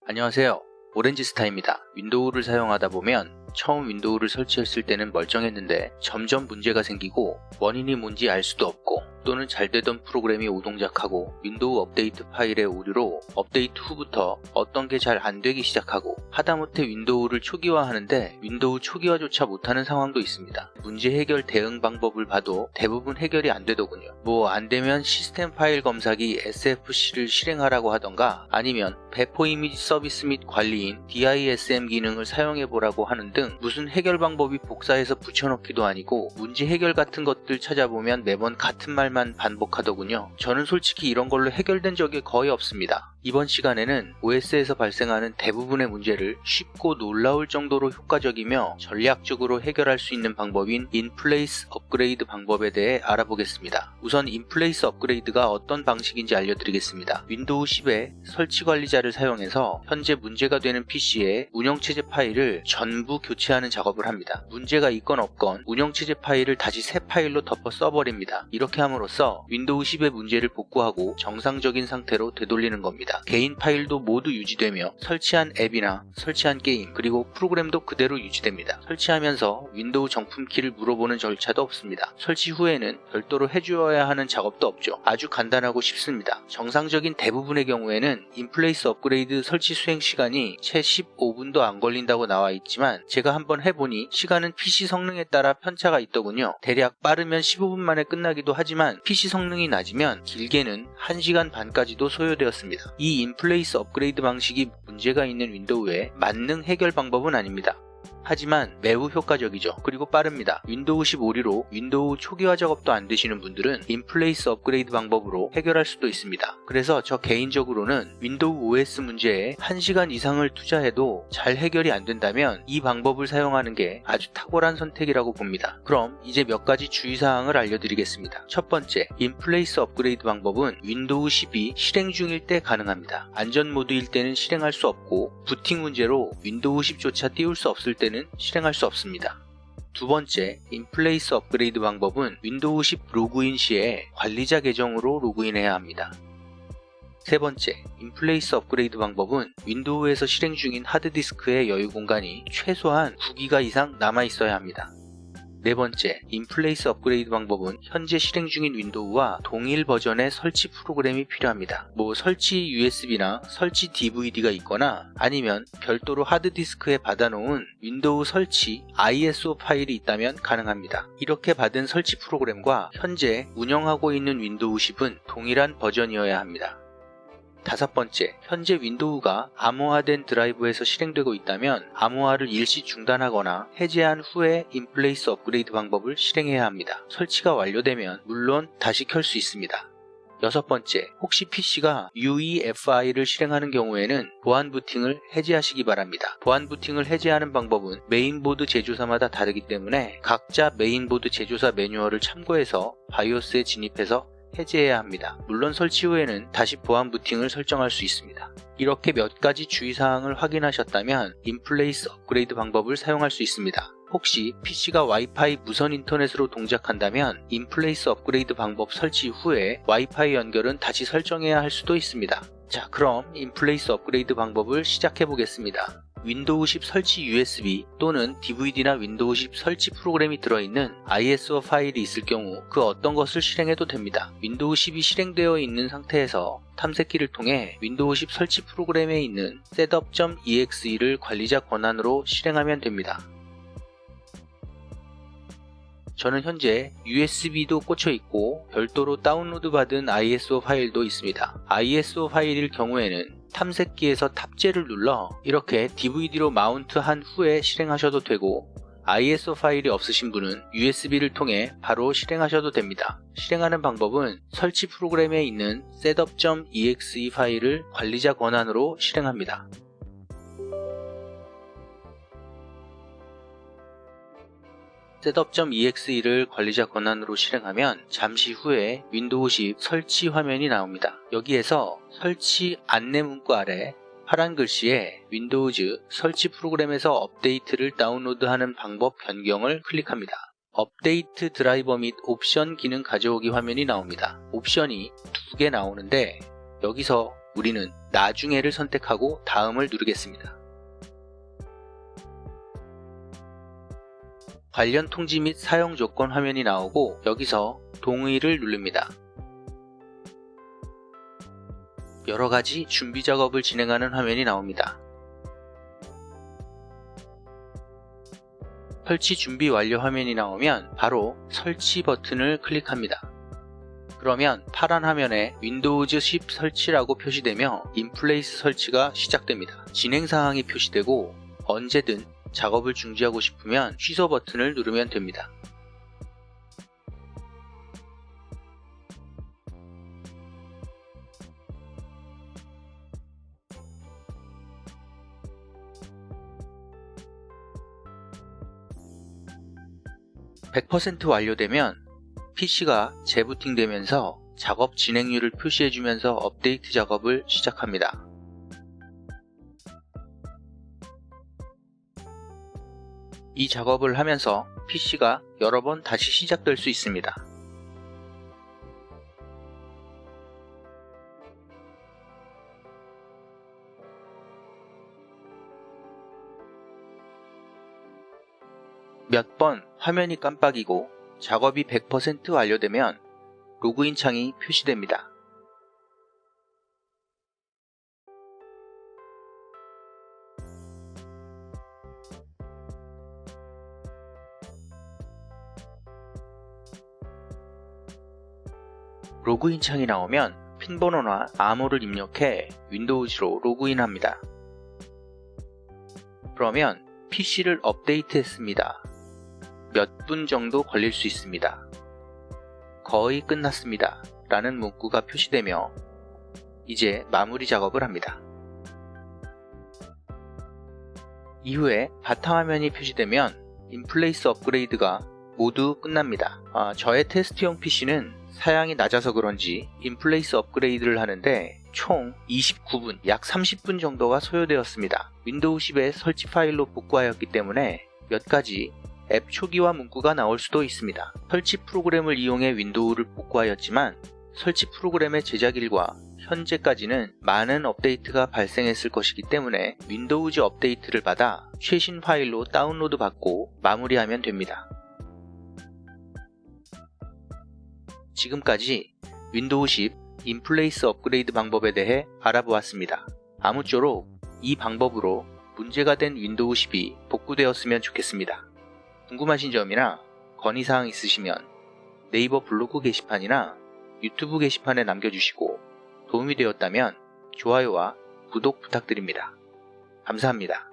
안녕하세요. 오렌지스타입니다. 윈도우를 사용하다 보면 처음 윈도우를 설치했을 때는 멀쩡했는데 점점 문제가 생기고 원인이 뭔지 알 수도 없고 또는 잘 되던 프로그램이 오동작하고 윈도우 업데이트 파일의 오류로 업데이트 후부터 어떤 게 잘 안 되기 시작하고 하다못해 윈도우를 초기화하는데 윈도우 초기화조차 못하는 상황도 있습니다. 문제 해결 대응 방법을 봐도 대부분 해결이 안 되더군요. 안 되면 시스템 파일 검사기 SFC를 실행하라고 하던가 아니면 배포 이미지 서비스 및 관리인 DISM 기능을 사용해보라고 하는 등 무슨 해결 방법이 복사해서 붙여넣기도 아니고 문제 해결 같은 것들 찾아보면 매번 같은 말만 반복하더군요. 저는 솔직히 이런 걸로 해결된 적이 거의 없습니다. 이번 시간에는 OS에서 발생하는 대부분의 문제를 쉽고 놀라울 정도로 효과적이며 전략적으로 해결할 수 있는 방법인 인플레이스 업그레이드 방법에 대해 알아보겠습니다. 우선 인플레이스 업그레이드가 어떤 방식인지 알려드리겠습니다. 윈도우 10의 설치 관리자를 사용해서 현재 문제가 되는 PC의 운영체제 파일을 전부 교체하는 작업을 합니다. 문제가 있건 없건 운영체제 파일을 다시 새 파일로 덮어 써버립니다. 이렇게 함으로써 윈도우 10의 문제를 복구하고 정상적인 상태로 되돌리는 겁니다. 개인 파일도 모두 유지되며 설치한 앱이나 설치한 게임 그리고 프로그램도 그대로 유지됩니다. 설치하면서 윈도우 정품키를 물어보는 절차도 없습니다. 설치 후에는 별도로 해주어야 하는 작업도 없죠. 아주 간단하고 쉽습니다. 정상적인 대부분의 경우에는 인플레이스 업그레이드 설치 수행 시간이 채 15분도 안 걸린다고 나와 있지만 제가 한번 해보니 시간은 PC 성능에 따라 편차가 있더군요. 대략 빠르면 15분 만에 끝나기도 하지만 PC 성능이 낮으면 길게는 1시간 반까지도 소요되었습니다. 이 인플레이스 업그레이드 방식이 문제가 있는 윈도우의 만능 해결 방법은 아닙니다. 하지만 매우 효과적이죠. 그리고 빠릅니다. 윈도우 10 오류로 윈도우 초기화 작업도 안 되시는 분들은 인플레이스 업그레이드 방법으로 해결할 수도 있습니다. 그래서 저 개인적으로는 윈도우 OS 문제에 1시간 이상을 투자해도 잘 해결이 안 된다면 이 방법을 사용하는 게 아주 탁월한 선택이라고 봅니다. 그럼 이제 몇 가지 주의사항을 알려드리겠습니다. 첫 번째, 인플레이스 업그레이드 방법은 윈도우 10이 실행 중일 때 가능합니다. 안전 모드일 때는 실행할 수 없고 부팅 문제로 윈도우 10조차 띄울 수 없을 때는 실행할 수 없습니다. 두 번째, 인플레이스 업그레이드 방법은 윈도우 10 로그인 시에 관리자 계정으로 로그인해야 합니다. 세 번째, 인플레이스 업그레이드 방법은 윈도우에서 실행 중인 하드디스크의 여유 공간이 최소한 9기가 이상 남아 있어야 합니다. 네 번째, 인플레이스 업그레이드 방법은 현재 실행 중인 윈도우와 동일 버전의 설치 프로그램이 필요합니다. 설치 USB나 설치 DVD가 있거나 아니면 별도로 하드디스크에 받아놓은 윈도우 설치 ISO 파일이 있다면 가능합니다. 이렇게 받은 설치 프로그램과 현재 운영하고 있는 윈도우 10은 동일한 버전이어야 합니다. 다섯 번째, 현재 윈도우가 암호화된 드라이브에서 실행되고 있다면 암호화를 일시 중단하거나 해제한 후에 인플레이스 업그레이드 방법을 실행해야 합니다. 설치가 완료되면 물론 다시 켤 수 있습니다. 여섯 번째, 혹시 PC가 UEFI를 실행하는 경우에는 보안 부팅을 해제하시기 바랍니다. 보안 부팅을 해제하는 방법은 메인보드 제조사마다 다르기 때문에 각자 메인보드 제조사 매뉴얼을 참고해서 바이오스에 진입해서 해제해야 합니다. 물론 설치 후에는 다시 보안 부팅을 설정할 수 있습니다. 이렇게 몇 가지 주의사항을 확인하셨다면 인플레이스 업그레이드 방법을 사용할 수 있습니다. 혹시 PC가 와이파이 무선 인터넷으로 동작한다면 인플레이스 업그레이드 방법 설치 후에 와이파이 연결은 다시 설정해야 할 수도 있습니다. 자, 그럼 인플레이스 업그레이드 방법을 시작해 보겠습니다. 윈도우 10 설치 USB 또는 DVD나 윈도우 10 설치 프로그램이 들어있는 ISO 파일이 있을 경우 그 어떤 것을 실행해도 됩니다. 윈도우 10이 실행되어 있는 상태에서 탐색기를 통해 윈도우 10 설치 프로그램에 있는 setup.exe를 관리자 권한으로 실행하면 됩니다. 저는 현재 USB도 꽂혀 있고 별도로 다운로드 받은 ISO 파일도 있습니다. ISO 파일일 경우에는 탐색기에서 탑재를 눌러 이렇게 DVD로 마운트한 후에 실행하셔도 되고 ISO 파일이 없으신 분은 USB를 통해 바로 실행하셔도 됩니다. 실행하는 방법은 설치 프로그램에 있는 setup.exe 파일을 관리자 권한으로 실행합니다. setup.exe를 관리자 권한으로 실행하면 잠시 후에 윈도우 10 설치 화면이 나옵니다. 여기에서 설치 안내 문구 아래 파란 글씨에 윈도우즈 설치 프로그램에서 업데이트를 다운로드하는 방법 변경을 클릭합니다. 업데이트 드라이버 및 옵션 기능 가져오기 화면이 나옵니다. 옵션이 2개 나오는데 여기서 우리는 나중에를 선택하고 다음을 누르겠습니다. 관련 통지 및 사용 조건 화면이 나오고 여기서 동의를 누릅니다. 여러가지 준비 작업을 진행하는 화면이 나옵니다. 설치 준비 완료 화면이 나오면 바로 설치 버튼을 클릭합니다. 그러면 파란 화면에 윈도우즈 10 설치라고 표시되며 인플레이스 설치가 시작됩니다. 진행 사항이 표시되고 언제든 작업을 중지하고 싶으면 취소 버튼을 누르면 됩니다. (100% 완료되면 PC가 재부팅되면서 작업 진행률을 표시해주면서 업데이트 작업을 시작합니다. 이 작업을 하면서 PC가 여러 번 다시 시작될 수 있습니다. 몇 번 화면이 깜빡이고 작업이 100% 완료되면 로그인 창이 표시됩니다. 로그인 창이 나오면 핀 번호나 암호를 입력해 윈도우즈로 로그인합니다. 그러면 PC를 업데이트했습니다. 몇 분 정도 걸릴 수 있습니다. 거의 끝났습니다. 라는 문구가 표시되며 이제 마무리 작업을 합니다. 이후에 바탕화면이 표시되면 인플레이스 업그레이드가 모두 끝납니다. 저의 테스트용 PC는 사양이 낮아서 그런지 인플레이스 업그레이드를 하는데 총 29분, 약 30분 정도가 소요되었습니다. 윈도우 10의 설치 파일로 복구하였기 때문에 몇 가지 앱 초기화 문구가 나올 수도 있습니다. 설치 프로그램을 이용해 윈도우를 복구하였지만 설치 프로그램의 제작일과 현재까지는 많은 업데이트가 발생했을 것이기 때문에 윈도우즈 업데이트를 받아 최신 파일로 다운로드 받고 마무리하면 됩니다. 지금까지 윈도우 10 인플레이스 업그레이드 방법에 대해 알아보았습니다. 아무쪼록 이 방법으로 문제가 된 윈도우 10이 복구되었으면 좋겠습니다. 궁금하신 점이나 건의사항 있으시면 네이버 블로그 게시판이나 유튜브 게시판에 남겨주시고 도움이 되었다면 좋아요와 구독 부탁드립니다. 감사합니다.